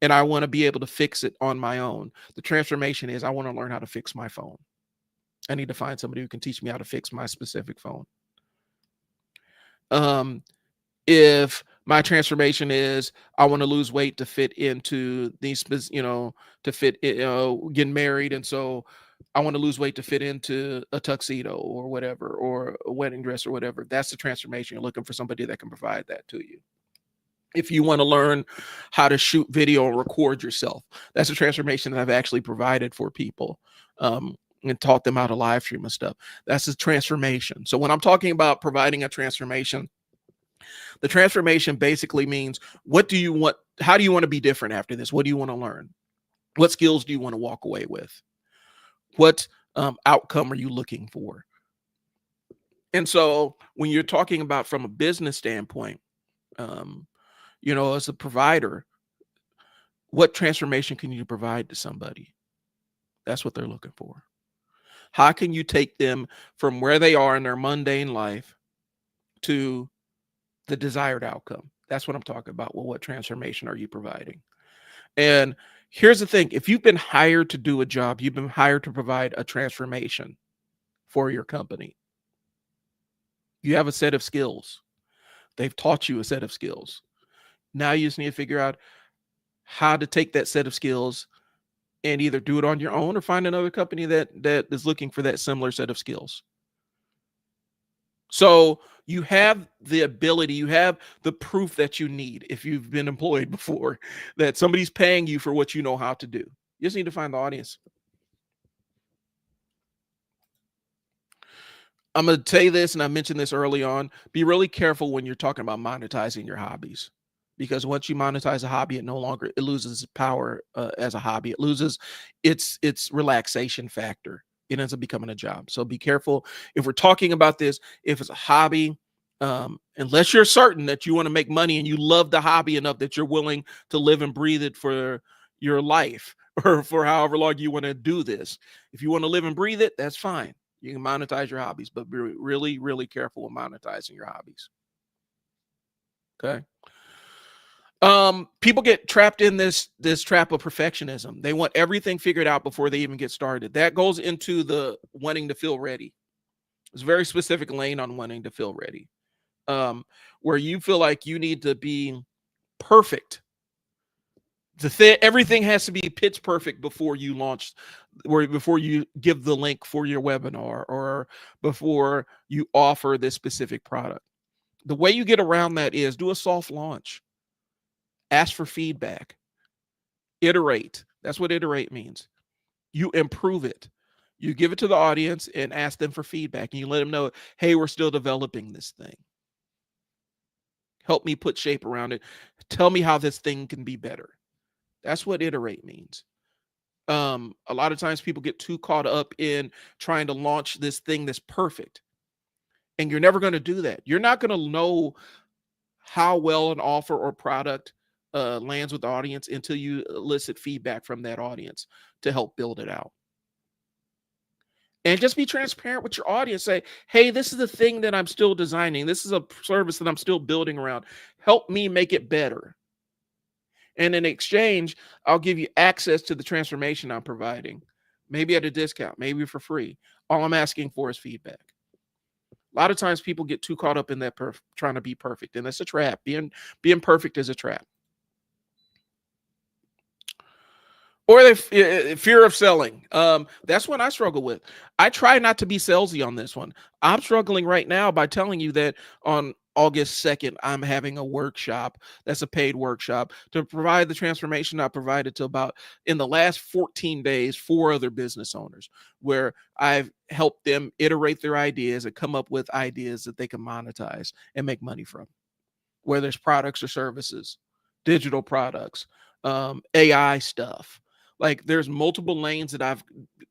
and I want to be able to fix it on my own, the transformation is I want to learn how to fix my phone. I need to find somebody who can teach me how to fix my specific phone. If my transformation is I want to lose weight to fit into these, to fit, getting married, and so I want to lose weight to fit into a tuxedo or whatever, or a wedding dress or whatever. That's the transformation. You're looking for somebody that can provide that to you. If you want to learn how to shoot video and record yourself, that's a transformation that I've actually provided for people. And taught them how to live stream and stuff. That's a transformation. So when I'm talking about providing a transformation, the transformation basically means, what do you want? How do you want to be different after this? What do you want to learn? What skills do you want to walk away with? What outcome are you looking for? And so when you're talking about from a business standpoint, as a provider, what transformation can you provide to somebody? That's what they're looking for. How can you take them from where they are in their mundane life to the desired outcome? That's what I'm talking about. Well, what transformation are you providing? And here's the thing. If you've been hired to do a job, you've been hired to provide a transformation. for your company. You have a set of skills. They've taught you a set of skills. Now you just need to figure out how to take that set of skills and either do it on your own or find another company that is looking for that similar set of skills. So you have the ability, you have the proof that you need if you've been employed before, that somebody's paying you for what you know how to do. You just need to find the audience. I'm going to tell you this, and I mentioned this early on. Be really careful when you're talking about monetizing your hobbies, because once you monetize a hobby, it loses power as a hobby. It loses its relaxation factor. It ends up becoming a job. So be careful if we're talking about this. If it's a hobby, unless you're certain that you want to make money and you love the hobby enough that you're willing to live and breathe it for your life or for however long you want to do this. If you want to live and breathe it, that's fine. You can monetize your hobbies, but be really, really careful with monetizing your hobbies. Okay. People get trapped in this trap of perfectionism. They want everything figured out before they even get started. That goes into the wanting to feel ready. It's a very specific lane on wanting to feel ready, where you feel like you need to be perfect. Everything has to be pitch perfect before you launch, or before you give the link for your webinar, or before you offer this specific product. The way you get around that is do a soft launch. Ask for feedback. Iterate. That's what iterate means. You improve it. You give it to the audience and ask them for feedback. And you let them know, hey, we're still developing this thing. Help me put shape around it. Tell me how this thing can be better. That's what iterate means. A lot of times people get too caught up in trying to launch this thing that's perfect. And you're never going to do that. You're not going to know how well an offer or product lands with the audience until you elicit feedback from that audience to help build it out. And just be transparent with your audience. Say, hey, this is the thing that I'm still designing. This is a service that I'm still building around. Help me make it better. And in exchange, I'll give you access to the transformation I'm providing, maybe at a discount, maybe for free. All I'm asking for is feedback. A lot of times people get too caught up in that trying to be perfect, and that's a trap. Being perfect is a trap. Or the fear of selling. That's what I struggle with. I try not to be salesy on this one. I'm struggling right now by telling you that on August 2nd, I'm having a workshop. That's a paid workshop to provide the transformation I provided to about, in the last 14 days, 4 other business owners, where I've helped them iterate their ideas and come up with ideas that they can monetize and make money from, whether it's products or services, digital products, AI stuff. Like, there's multiple lanes that I've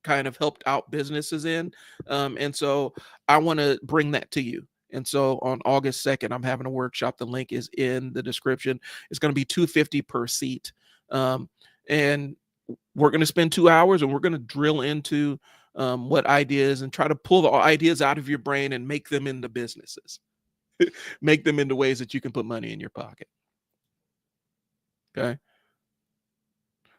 kind of helped out businesses in. And so I want to bring that to you. And so on August 2nd, I'm having a workshop. The link is in the description. It's going to be $250 per seat. And we're going to spend 2 hours and we're going to drill into what ideas and try to pull the ideas out of your brain and make them into businesses, make them into ways that you can put money in your pocket. Okay.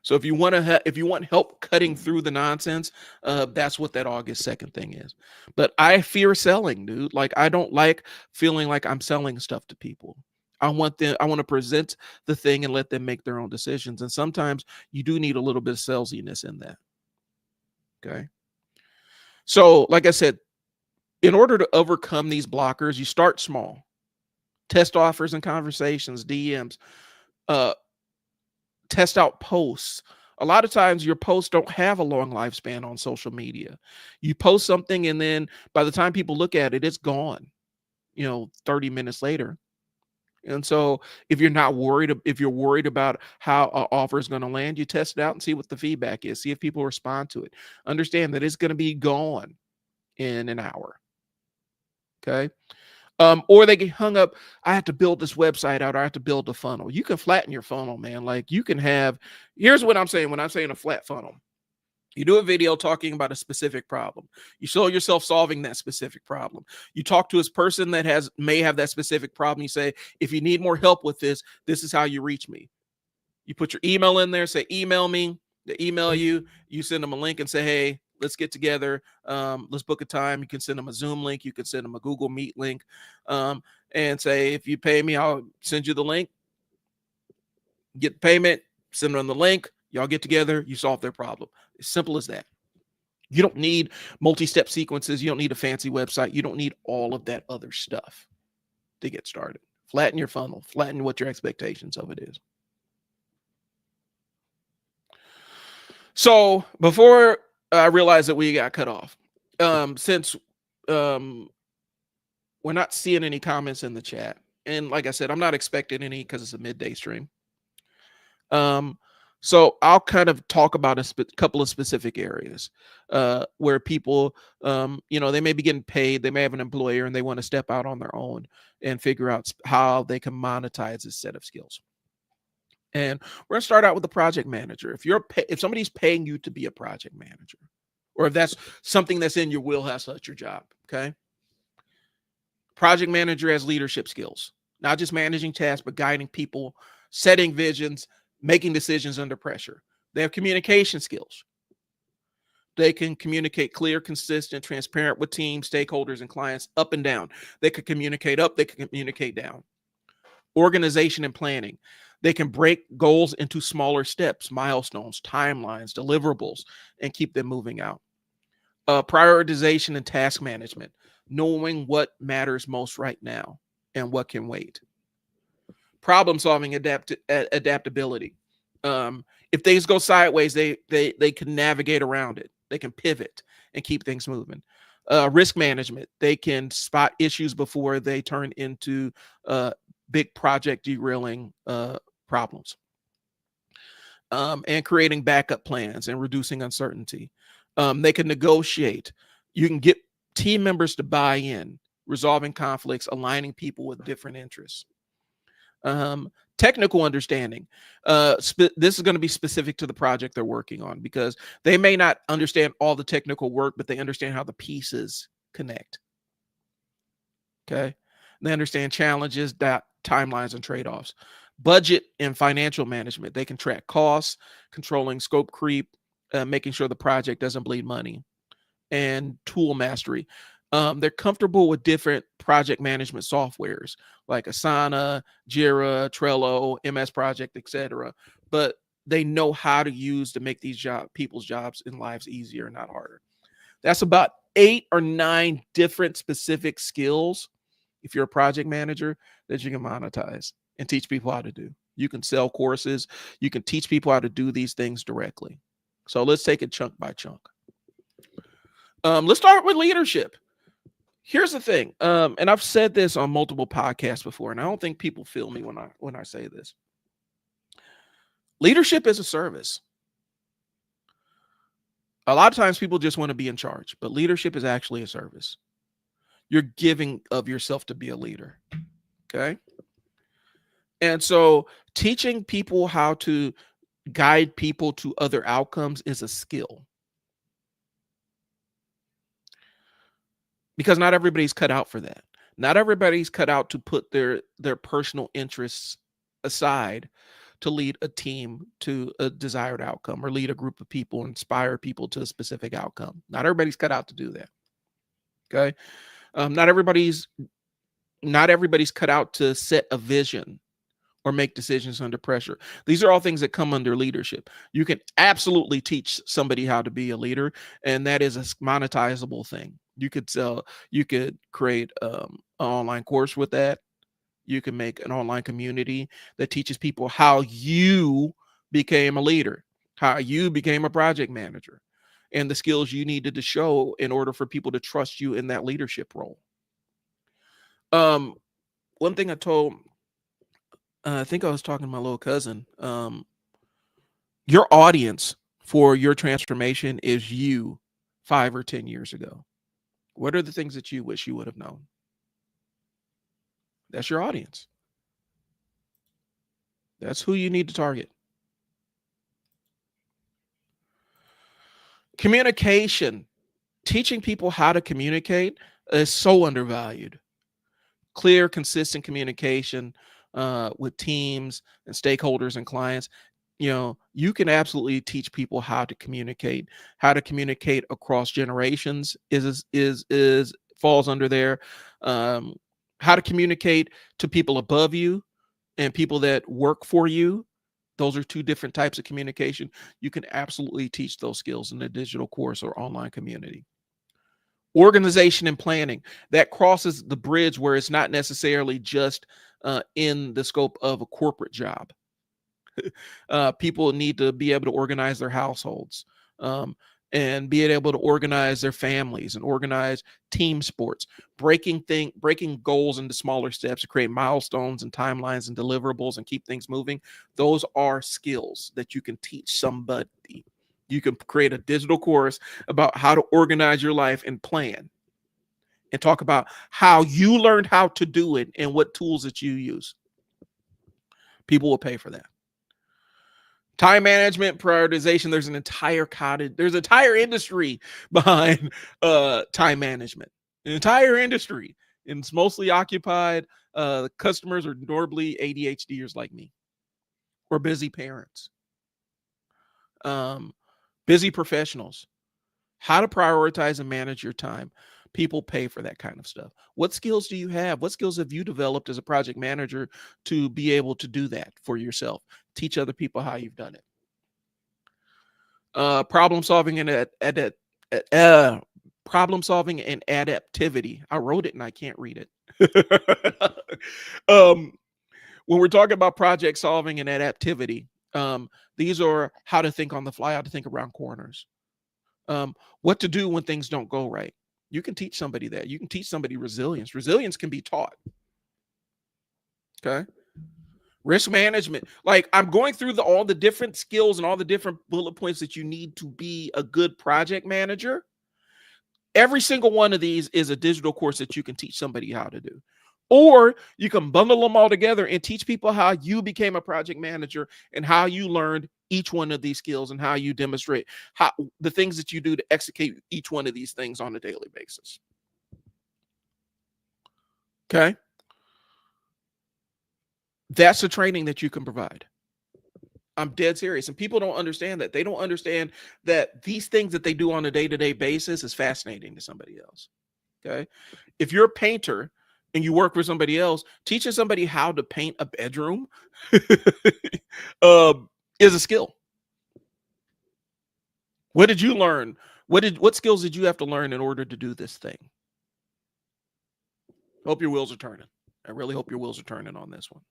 So if you want if you want help cutting through the nonsense, that's what that August 2nd thing is. But I fear selling, dude. Like, I don't like feeling like I'm selling stuff to people. I want to present the thing and let them make their own decisions. And sometimes you do need a little bit of salesiness in that. Okay. So, like I said, in order to overcome these blockers, you start small. Test offers and conversations, DMs, test out posts. A lot of times your posts don't have a long lifespan on social media. You post something and then by the time people look at it, it's gone, 30 minutes later. And so if you're worried about how an offer is going to land, you test it out and see what the feedback is. See if people respond to it. Understand that it's going to be gone in an hour. Okay. Or they get hung up. I have to build this website out. Or I have to build a funnel. You can flatten your funnel, man. Like, you can have, here's what I'm saying. When I'm saying a flat funnel, you do a video talking about a specific problem. You show yourself solving that specific problem. You talk to this person that may have that specific problem. You say, if you need more help with this, this is how you reach me. You put your email in there, say, email me. They email you. You send them a link and say, hey, let's get together. Let's book a time. You can send them a Zoom link. You can send them a Google Meet link, and say, if you pay me, I'll send you the link. Get the payment, send them the link. Y'all get together. You solve their problem. As simple as that. You don't need multi-step sequences. You don't need a fancy website. You don't need all of that other stuff to get started. Flatten your funnel. Flatten what your expectations of it is. So before I realized that we got cut off, since we're not seeing any comments in the chat, and like I said, I'm not expecting any because it's a midday stream. So I'll kind of talk about a couple of specific areas where people, they may be getting paid, they may have an employer, and they want to step out on their own and figure out how they can monetize this set of skills. And we're gonna start out with the project manager. If somebody's paying you to be a project manager, or if that's something that's in your wheelhouse, that's your job. Okay. Project manager has leadership skills, not just managing tasks, but guiding people, setting visions, making decisions under pressure. They have communication skills. They can communicate clear, consistent, transparent with teams, stakeholders, and clients up and down. They can communicate up, they can communicate down. Organization and planning. They can break goals into smaller steps, milestones, timelines, deliverables, and keep them moving out. Prioritization and task management, knowing what matters most right now and what can wait. Problem solving, adaptability. If things go sideways, they can navigate around it. They can pivot and keep things moving. Risk management. They can spot issues before they turn into big project derailing problems. And creating backup plans and reducing uncertainty. They can negotiate. You can get team members to buy in, resolving conflicts, aligning people with different interests. Technical understanding. This is going to be specific to the project they're working on, because they may not understand all the technical work, but they understand how the pieces connect. Okay. They understand challenges, timelines, and trade-offs. Budget and financial management. They can track costs, controlling scope creep, making sure the project doesn't bleed money. And tool mastery. They're comfortable with different project management softwares like Asana, Jira, Trello, MS Project, etc. But they know how to use to make these people's jobs and lives easier, not harder. That's about 8 or 9 different specific skills, if you're a project manager, that you can monetize and teach people how to do. You can sell courses. You can teach people how to do these things directly. So let's take it chunk by chunk. Let's start with leadership. Here's the thing, and I've said this on multiple podcasts before, and I don't think people feel me when I say this. Leadership is a service. A lot of times people just want to be in charge, but leadership is actually a service. You're giving of yourself to be a leader. Okay. And so teaching people how to guide people to other outcomes is a skill. Because not everybody's cut out for that. Not everybody's cut out to put their personal interests aside to lead a team to a desired outcome, or lead a group of people, inspire people to a specific outcome. Not everybody's cut out to do that. Okay. Not everybody's cut out to set a vision or make decisions under pressure. These are all things that come under leadership. You can absolutely teach somebody how to be a leader, and that is a monetizable thing. You could create an online course with that. You can make an online community that teaches people how you became a leader, how you became a project manager, and the skills you needed to show in order for people to trust you in that leadership role. One thing I told, I think I was talking to my little cousin, your audience for your transformation is you 5 or 10 years ago. What are the things that you wish you would have known? That's your audience. That's who you need to target. Communication. Teaching people how to communicate is so undervalued. Clear, consistent communication with teams and stakeholders and clients. You can absolutely teach people how to communicate. How to communicate across generations is falls under there. Um, how to communicate to people above you and people that work for you. Those are two different types of communication. You can absolutely teach those skills in a digital course or online community. Organization and planning, that crosses the bridge where it's not necessarily just in the scope of a corporate job. People need to be able to organize their households, um, and be able to organize their families and organize team sports, breaking goals into smaller steps to create milestones and timelines and deliverables and keep things moving. Those are skills that you can teach somebody. You can create a digital course about how to organize your life and plan, and talk about how you learned how to do it and what tools that you use. People will pay for that. Time management, prioritization. There's an entire industry behind time management. An entire industry. And it's mostly occupied. The customers are normally ADHDers like me, or busy parents, um, busy professionals. How to prioritize and manage your time. People pay for that kind of stuff. What skills do you have? What skills have you developed as a project manager to be able to do that for yourself? Teach other people how you've done it. Problem solving and problem solving and adaptivity. I wrote it and I can't read it. um, when we're talking about project solving and adaptivity, these are how to think on the fly, how to think around corners, what to do when things don't go right. You can teach somebody that. You can teach somebody resilience. Resilience can be taught. Okay. Risk management. Like, I'm going through all the different skills and all the different bullet points that you need to be a good project manager. Every single one of these is a digital course that you can teach somebody how to do. Or you can bundle them all together and teach people how you became a project manager and how you learned each one of these skills and how you demonstrate how the things that you do to execute each one of these things on a daily basis. Okay. That's the training that you can provide. I'm dead serious. And people don't understand that. They don't understand that these things that they do on a day-to-day basis is fascinating to somebody else. Okay. If you're a painter and you work with somebody else, teaching somebody how to paint a bedroom is a skill. What did you learn? What skills did you have to learn in order to do this thing? Hope your wheels are turning. I really hope your wheels are turning on this one.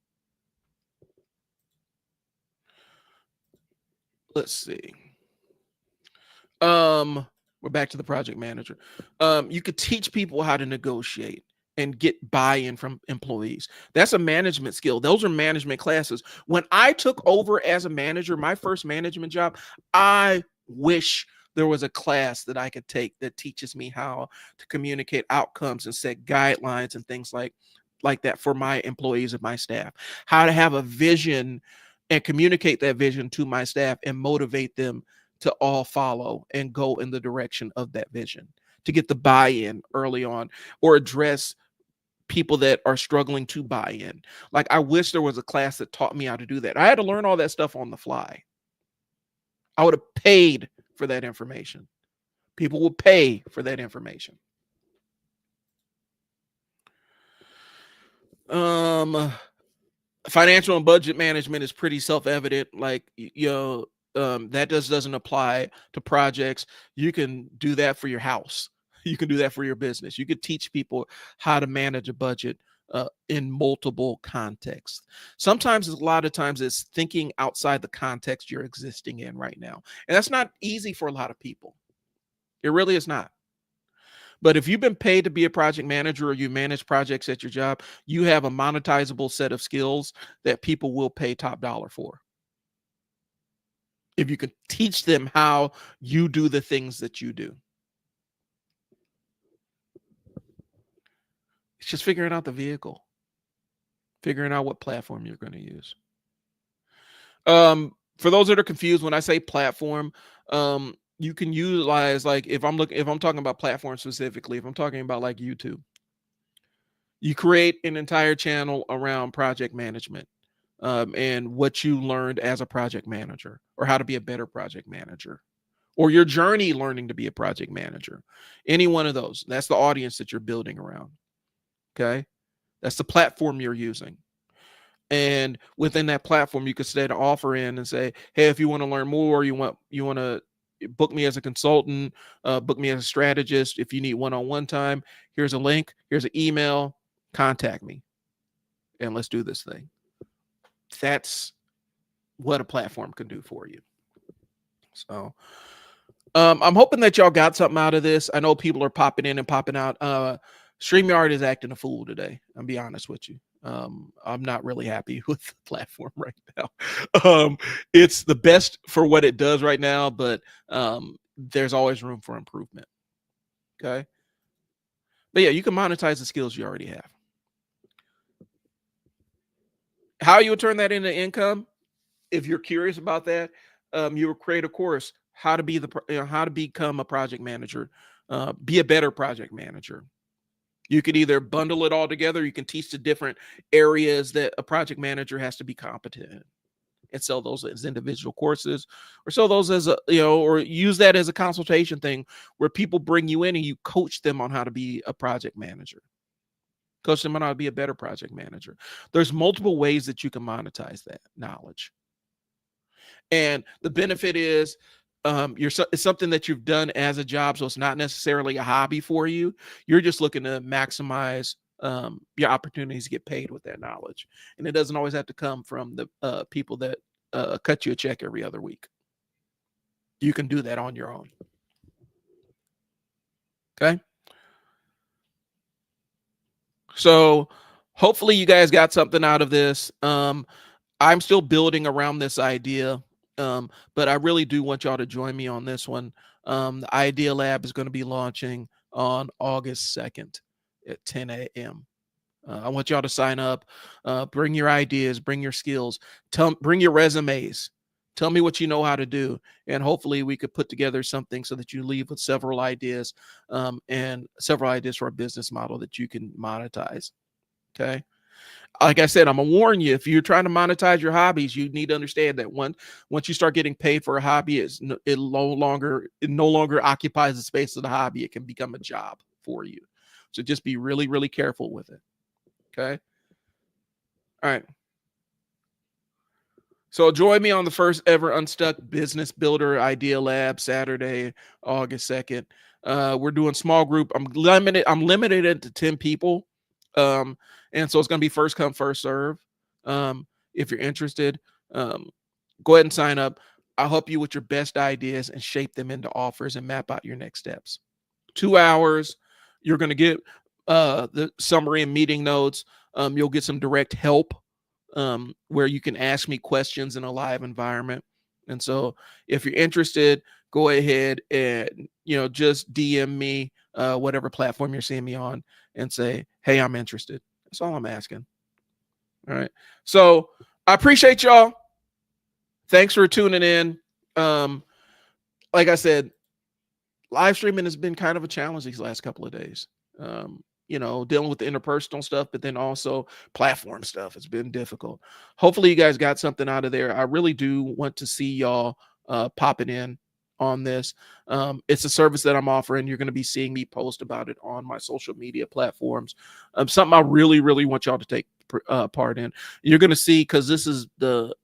Let's see. We're back to the project manager. You could teach people how to negotiate and get buy-in from employees. That's a management skill. Those are management classes. When I took over as a manager, my first management job, I wish there was a class that I could take that teaches me how to communicate outcomes and set guidelines and things like that for my employees and my staff. How to have a vision and communicate that vision to my staff and motivate them to all follow and go in the direction of that vision, to get the buy-in early on, or address people that are struggling to buy in. Like, I wish there was a class that taught me how to do that. I had to learn all that stuff on the fly. I would have paid for that information. People will pay for that information. Financial and budget management is pretty self-evident. Like, that doesn't apply to projects. You can do that for your house. You can do that for your business. You could teach people how to manage a budget in multiple contexts. Sometimes, a lot of times, it's thinking outside the context you're existing in right now. And that's not easy for a lot of people. It really is not. But if you've been paid to be a project manager or you manage projects at your job, you have a monetizable set of skills that people will pay top dollar for. If you can teach them how you do the things that you do. It's just figuring out the vehicle, figuring out what platform you're going to use. For those that are confused, when I say platform, you can utilize, like, if I'm talking about platform specifically, if I'm talking about like YouTube, you create an entire channel around project management. and what you learned as a project manager, or how to be a better project manager, or your journey learning to be a project manager. Any one of those. That's the audience that you're building around. Okay. That's the platform you're using. And within that platform, you could set an offer in and say, hey, if you want to learn more, you want to book me as a consultant, book me as a strategist. If you need one-on-one time, here's a link, here's an email, contact me, and let's do this thing. That's what a platform can do for you. So I'm hoping that y'all got something out of this. I know people are popping in and popping out. StreamYard is acting a fool today. I'll be honest with you. I'm not really happy with the platform right now. It's the best for what it does right now, but there's always room for improvement. Okay. But yeah, you can monetize the skills you already have. How you would turn that into income, if you're curious about that, you will create a course, how to be how to become a project manager, be a better project manager. You could either bundle it all together, you can teach the different areas that a project manager has to be competent in and sell those as individual courses, or sell those as or use that as a consultation thing where people bring you in and you coach them on how to be a project manager. Coach them on how to be a better project manager. There's multiple ways that you can monetize that knowledge. And the benefit is it's something that you've done as a job, so it's not necessarily a hobby for you. You're just looking to maximize your opportunities to get paid with that knowledge, and it doesn't always have to come from the people that cut you a check every other week. You can do that on your own. Okay. So hopefully you guys got something out of this. I'm still building around this idea, but I really do want y'all to join me on this one. The Idea Lab is going to be launching on August 2nd at 10 a.m. I want y'all to sign up, bring your ideas, bring your skills, bring your resumes. Tell me what you know how to do, and hopefully we could put together something so that you leave with several ideas, and several ideas for a business model that you can monetize. Okay. Like I said, I'm gonna warn you, if you're trying to monetize your hobbies, you need to understand that once you start getting paid for a hobby, it no longer occupies the space of the hobby. It can become a job for you. So just be really, really careful with it. Okay. All right. So join me on the first ever Unstuck Business Builder Idea Lab, Saturday, August 2nd. We're doing small group. I'm limited to 10 people. And so it's going to be first come, first serve. If you're interested, go ahead and sign up. I'll help you with your best ideas and shape them into offers and map out your next steps. 2 hours. You're going to get the summary and meeting notes. You'll get some direct help, where you can ask me questions in a live environment. And so if you're interested, go ahead and, just DM me, whatever platform you're seeing me on, and say, hey, I'm interested. That's all I'm asking. All right. So I appreciate y'all. Thanks for tuning in. Like I said, live streaming has been kind of a challenge these last couple of days. Dealing with the interpersonal stuff, but then also platform stuff. It's been difficult. Hopefully you guys got something out of there. I really do want to see y'all popping in on this. It's a service that I'm offering. You're going to be seeing me post about it on my social media platforms. Something I really, really want y'all to take part in. You're going to see, because this is the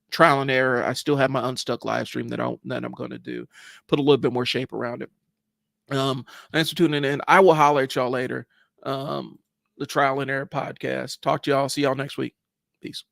trial and error. I still have my Unstuck live stream that I'm going to do. Put a little bit more shape around it. Thanks for tuning in. I will holler at y'all later. The Trial and Error podcast. Talk to y'all. See y'all next week. Peace.